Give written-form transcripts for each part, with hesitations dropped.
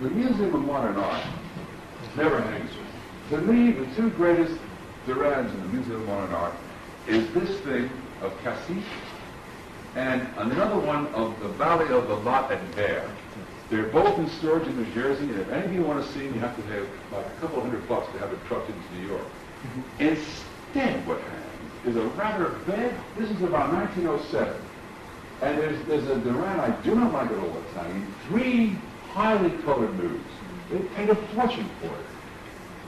the Museum of Modern Art never hangs her. To me, the two greatest Durans in the Museum of Modern Art is this thing of Cassis and another one of the Valley of the Lot at Bear. They're both in storage in New Jersey, and if any of you want to see them, you have to have like a couple $100 to have it trucked into New York. Instead, what hangs is a rather big, this is about 1907, and there's a Duran I do not like at all that's hanging, 3 highly colored nudes. They paid a fortune for it.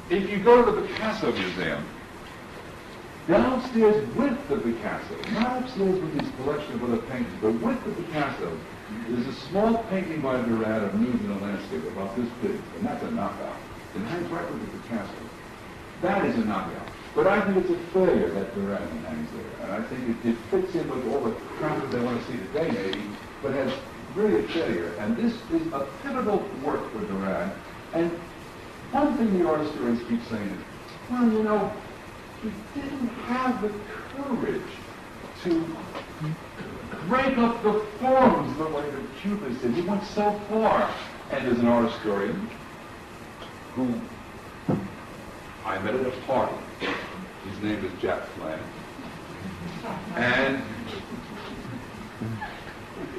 If you go to the Picasso Museum, downstairs with the Picasso, not upstairs with his collection of other paintings, but with the Picasso, there's a small painting by Duran of nudes in a landscape about this big, and that's a knockout. It hangs right with the Picasso. That is a knockout. But I think it's a failure that Duran hangs there, and I think it fits in with all the crap that they want to see today, maybe, but has really a failure. And this is a pivotal work for Duran. And one thing the art historians keep saying is, well, you know, he didn't have the courage to break up the forms the way the Cubists did. He went so far. And there's an art historian who I met at a party. His name is Jack Flan. And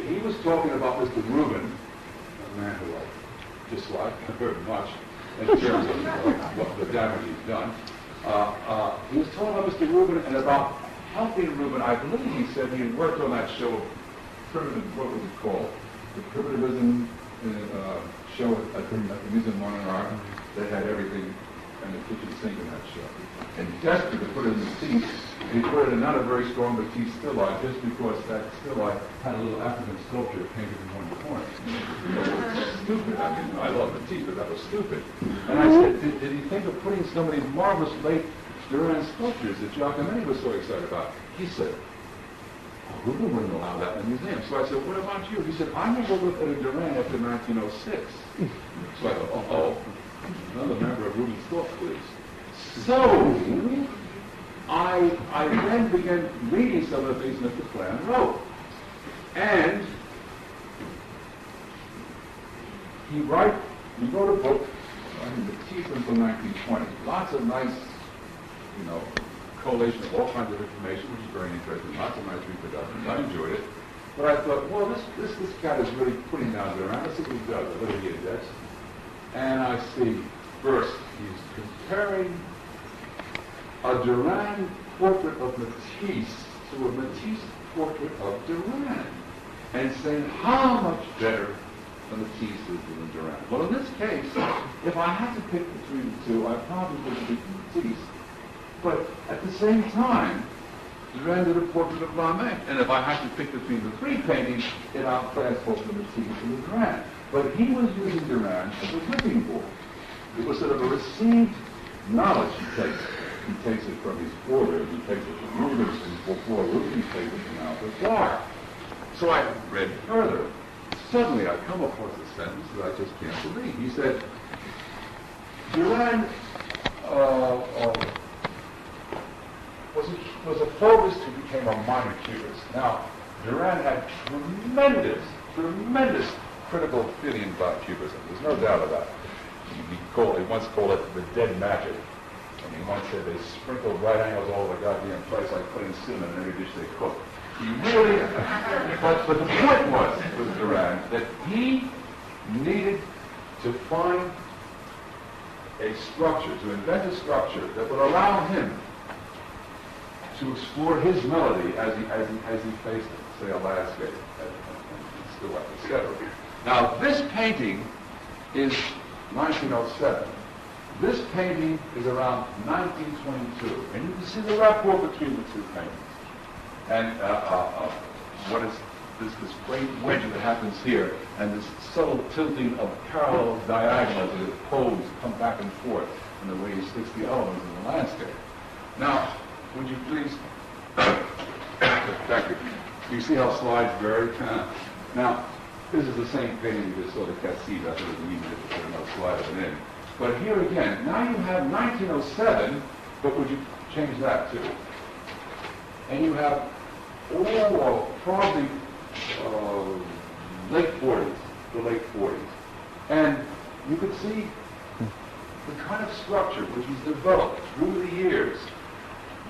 he was talking about Mr. Rubin, a man who I dislike very much in terms of what the damage he's done. He was talking about Mr. Rubin and about helping Rubin. I believe he said he had worked on that show, what was it called? The Primitivism show at the Museum of Modern Art. They had everything in the kitchen sink in that show. And desperate to put it in the teeth, he put it in not a very strong Matisse still life, just because that still life had a little African sculpture painted in one corner. It was stupid. I mean, I love Matisse, but that was stupid. And I said, did he think of putting some of these marvelous late Duran sculptures that Giacometti was so excited about? He said, oh, Rubin wouldn't allow that in the museum. So I said, what about you? He said, I never looked at a Duran after 1906. So I thought, oh, another member of Rubin's thought, please. So, I then began reading some of the things Mr. Flan wrote. And he wrote a book, Matisse until 1920. Lots of nice, collation of all kinds of information, which is very interesting. Lots of nice reproductions. I enjoyed it. But I thought, well, this cat is really putting down Duran. Let's see what he does. I look at the index. And I see, first, he's comparing a Duran portrait of Matisse to a Matisse portrait of Duran, and saying how much better a Matisse is than Duran. Well, in this case, if I had to pick between the two, I probably would pick Matisse. But at the same time, Duran did a portrait of Lamech, and if I had to pick between the 3 paintings, it outclassed both the Matisse and the Duran. But he was using Duran as a whipping board. It was sort of a received knowledge he takes. He takes it from his orders, he takes it from Rubens, and before Rubens takes it from Alfred Clark. So I read further. Suddenly I come across a sentence that I just can't believe. He said, Duran was a Fauvist who became a minor cubist. Now, Duran had tremendous critical feeling about cubism. There's no doubt about it. He once called it the dead magic. And he once said they sprinkled right angles all over the goddamn place like putting cinnamon in every dish they cook. He really, but the point was, with Duran, that he needed to find a structure, to invent a structure that would allow him to explore his melody as he faced, say, a landscape, and still life, etc. Now, this painting is 1907. This painting is around 1922, and you can see the rapport between the 2 paintings. And what is this great wedge that happens here, and this subtle tilting of parallel diagonals as the poles come back and forth in the way he sticks the elements in the landscape. Now, would you please, thank you. You see how slides vary? Now, this is the same painting you just saw the Cassis. I thought it was easier to put another slide of it in. But here again, now you have 1907, but would you change that too? And you have, probably late 40s, the late 40s. And you could see the kind of structure which was developed through the years.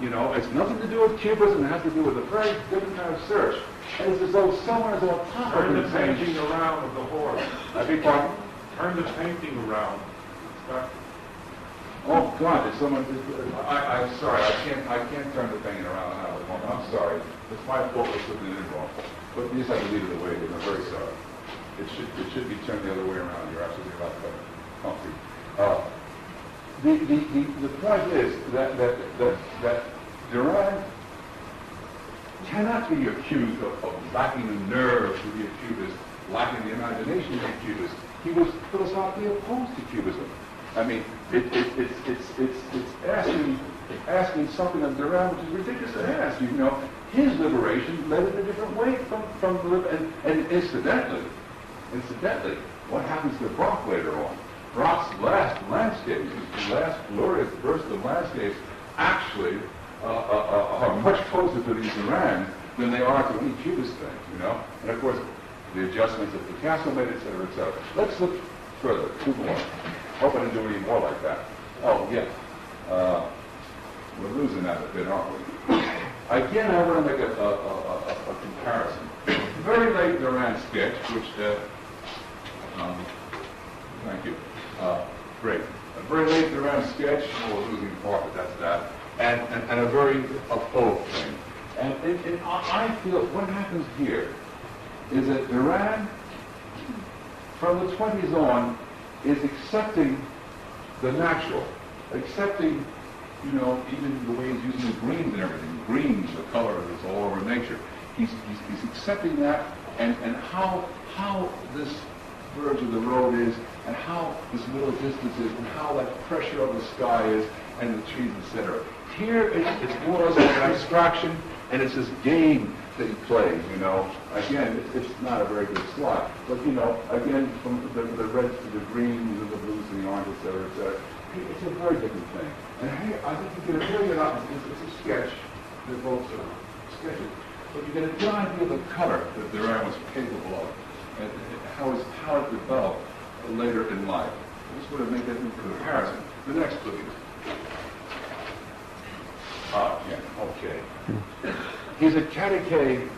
You know, it's nothing to do with Cubism, it has to do with a very different kind of search. And it's as though someone is on top of Turn it the saying, painting around of the horse. I beg pardon? Turn the painting around. Start. Oh God, is someone, I'm sorry, I can't turn the painting around now at the moment. I'm sorry. It's my fault for putting it in wrong. But you just have to leave it the way it is. I'm very sorry. It should be turned the other way around. You're absolutely right, Humphrey. The point is that Duran cannot be accused of lacking the nerve to be a Cubist, lacking the imagination to be a Cubist. He was philosophically opposed to Cubism. I mean, it's asking something of Duran which is ridiculous to ask. You know, his liberation led in a different way from the and incidentally, what happens to Brock later on? Brock's last landscapes, his last glorious burst of landscapes, actually are much closer to these Duran than they are to any Cubist thing, you know? And of course, the adjustments that Picasso made, et cetera, et cetera. Let's look further, two more. Hope I didn't do any more like that. Oh, yeah. We're losing that a bit, aren't we? Again, I want to make a comparison. Very late Duran sketch, which, thank you. Great. A very late Duran sketch, we're losing part, but that's that. And a very Fauve thing. And I feel what happens here is that Duran, from the 20s on, is accepting the natural, accepting, you know, even the way he's using the greens and everything. Greens, the color is all over nature. He's accepting that, and how this verge of the road is, and how this middle distance is, and how that pressure of the sky is, and the trees, etc. Here, it's more or less an abstraction, and it's this game that he plays, you know. Again, it's not a very good slide, but, you know, again, from the reds to the greens and the blues to the orange, etc., etc. It's a very different thing. And here, I think you get a really good idea. It's a sketch. They're both sort of sketches. But you get a good idea of the color that Duran was capable of, and how his palette developed later in life. I just want to make that into comparison. The next, please. Yeah, okay. He's a caricature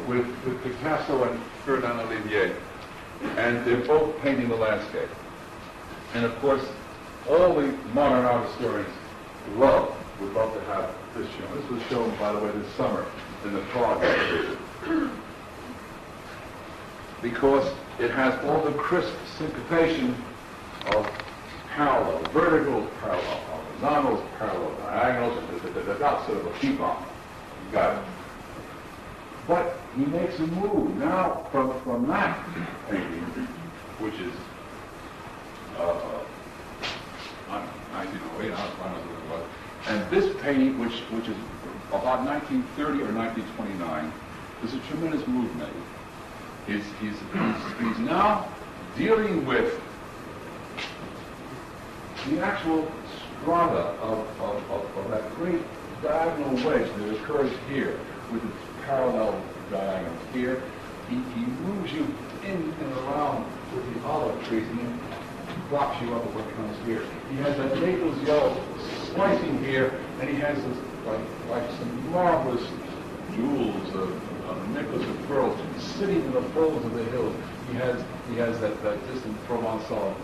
with Picasso and Ferdinand Olivier, and they're both painting the landscape. And of course, all the modern art historians would love to have this shown. This was shown, by the way, this summer in the Prague exhibition, because it has all the crisp syncopation of parallel, verticals, parallel, horizontals, parallel diagonals, that's sort of a T-bomb. You got it. But he makes a move now from that painting, which is 1908, I don't know what it was, and this painting, which is about 1930 or 1929, is a tremendous move made. He's now dealing with the actual strata of that great diagonal wedge that occurs here with its parallel diagonals here. He moves you in and around with the olive trees and then drops you up when it comes here. He has that Naples yellow slicing here, and he has this like some marvelous jewels of necklace of pearls sitting in the folds of the hills. He has that distant Provençal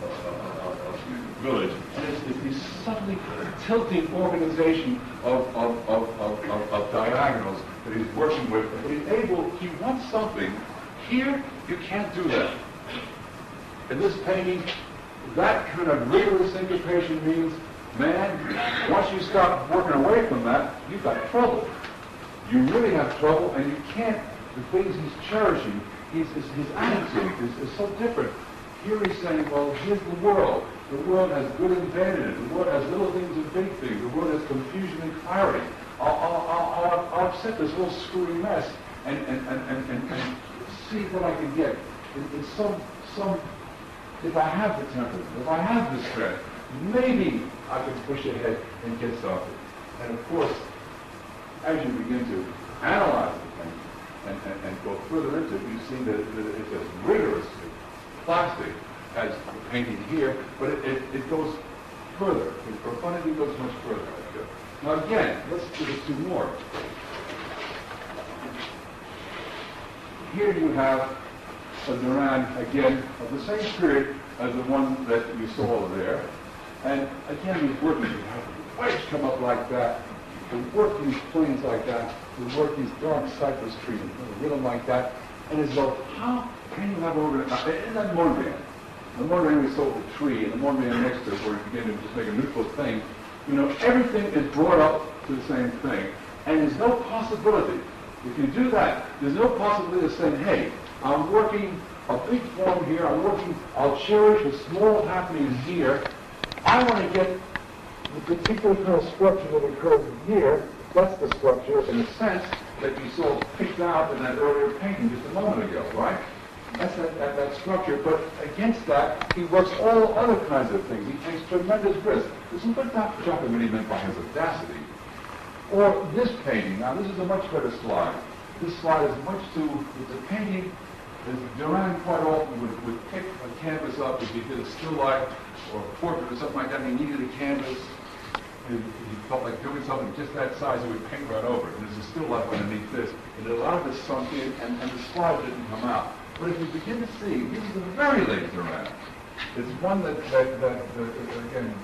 village, and it's this suddenly tilting organization of diagonals that he's working with. But he wants something. Here, you can't do that. In this painting, that kind of rigorous syncopation means, man, once you start working away from that, you've got trouble. You really have trouble, and you can't, the things he's cherishing, his attitude is so different. Here he's saying, well, here's the world. The world has good and bad in it. The world has little things and big things. The world has confusion and clarity. I'll upset this little screwy mess and see what I can get. It's some, if I have the temperament, if I have the strength, maybe I can push ahead and get something. And of course, as you begin to analyze the thing and go further into it, you see that it's as rigorously plastic as the painting here, but it goes further. The profundity goes much further. Now again, let's do the two more. Here you have a Duran, again, of the same period as the one that you saw there. And again, he's working. You have the wedge come up like that, the work these planes like that, the work these dark cypress trees, a rhythm like that. And it's like, how can you have over in that Mondrian? The Mondrian we saw the tree, and the Mondrian next to it, where you begin to just make a neutral thing. You know, everything is brought up to the same thing. And there's no possibility. If you do that, there's no possibility of saying, hey, I'm working a big form here, I'll cherish the small happenings here. I want to get the particular kind of structure that occurs here. That's the structure in the sense that you saw picked out in that earlier painting just a moment ago, right? That's that structure, but against that, he works all other kinds of things. He takes tremendous risk. This is what Dr. Giacometti meant by his audacity. Or this painting. Now, this is a much better slide. This slide is much too, it's a painting that Duran quite often would pick a canvas up if he did a still life or a portrait or something like that, and he needed a canvas. He felt like doing something just that size, he would paint right over it. And there's a still life underneath this. And a lot of this sunk in, and the slide didn't come out. But if you begin to see, this is a very late Duran. It's one that again,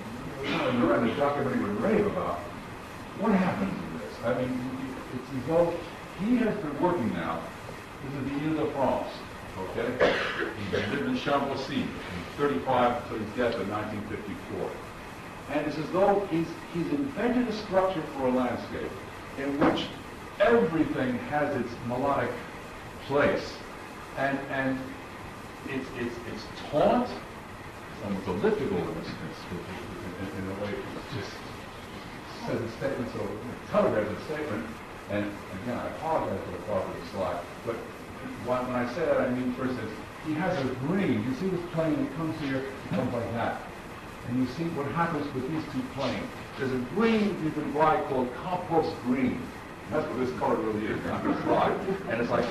Duran, the documentary would rave about. What happens in this? I mean, it's as though he has been working now. This is the Ile de France, okay? He lived in Chambossy from 35 until his death in 1954. And it's as though he's invented a structure for a landscape in which everything has its melodic place. And it's taut, it's almost elliptical in a way. It just says a statement, so telegraphs a statement. And again, I apologize for the part of the slide, but when I say that, I mean, for instance, he has a green. You see this plane that comes here, it comes like that. And you see what happens with these two planes. There's a green you can buy called compost green. That's what this color really is on the slide. And it's like